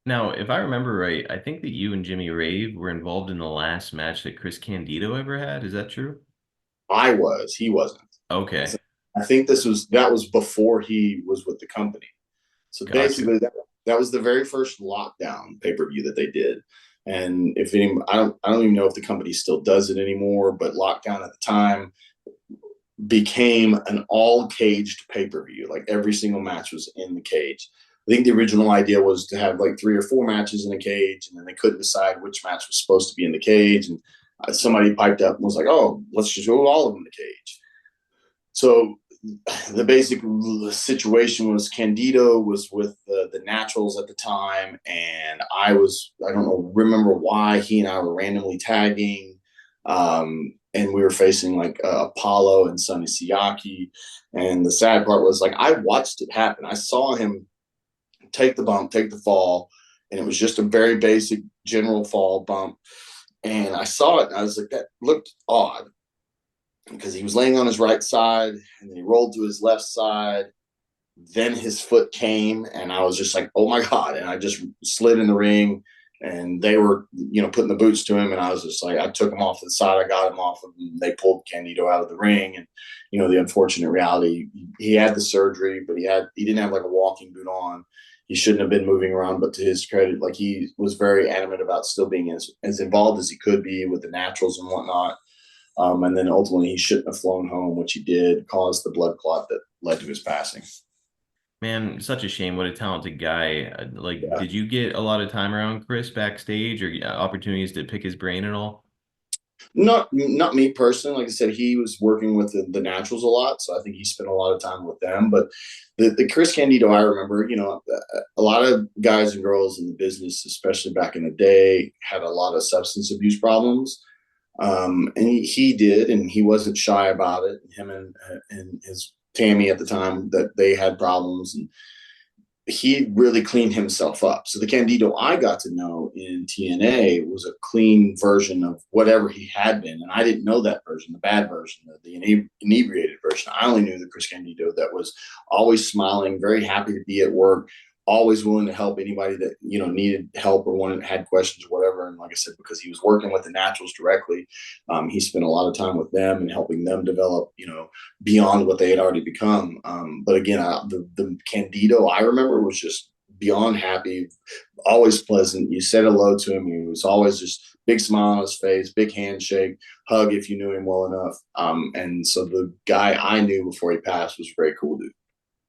Now, if I remember right, I think that you and Jimmy Rave were involved in the last match that Chris Candido ever had. Is that true? I was, he wasn't. Okay, So I think that was before he was with the company. So gotcha. basically, that was the very first lockdown pay per view that they did. And if any, I don't even know if the company still does it anymore. But lockdown at the time became an all caged pay per view. Like every single match was in the cage. I think the original idea was to have like three or four matches in a cage, and then they couldn't decide which match was supposed to be in the cage. And somebody piped up and was like, "Oh, let's just go all of them in the cage." So the basic situation was Candido was with the Naturals at the time, and I don't know remember why he and I were randomly tagging, and we were facing like Apollo and Sonny Siaki, and the sad part was like I watched it happen. I saw him take the bump, take the fall, and it was just a very basic general fall bump, and I saw it and I was like that looked odd because he was laying on his right side and then he rolled to his left side. Then his foot came and I was just like, oh my God. And I just slid in the ring and they were, putting the boots to him. And I was just like, I took him off to the side. I got him off of him. They pulled Candido out of the ring. And, the unfortunate reality, he had the surgery, but he didn't have like a walking boot on. He shouldn't have been moving around, but to his credit, like he was very adamant about still being as involved as he could be with the Naturals and whatnot. And then ultimately he shouldn't have flown home, which he did, caused the blood clot that led to his passing. Man, such a shame. What a talented guy. Like, Yeah. did you get a lot of time around Chris backstage or opportunities to pick his brain at all? Not me personally. Like I said, he was working with the Naturals a lot, so I think he spent a lot of time with them. But the Chris Candido, I remember, a lot of guys and girls in the business, especially back in the day, had a lot of substance abuse problems. And he did, and he wasn't shy about it. Him and his Tammy at the time that they had problems, and he really cleaned himself up. So the Candido I got to know in TNA was a clean version of whatever he had been, and I didn't know that version, the bad version, the inebriated version. I only knew the Chris Candido that was always smiling, very happy to be at work, always willing to help anybody that needed help or wanted had questions or whatever. And like I said, because he was working with the Naturals directly, he spent a lot of time with them and helping them develop, beyond what they had already become. But again, the Candido I remember was just beyond happy, always pleasant. You said hello to him. He was always just big smile on his face, big handshake, hug if you knew him well enough. And so the guy I knew before he passed was a very cool dude.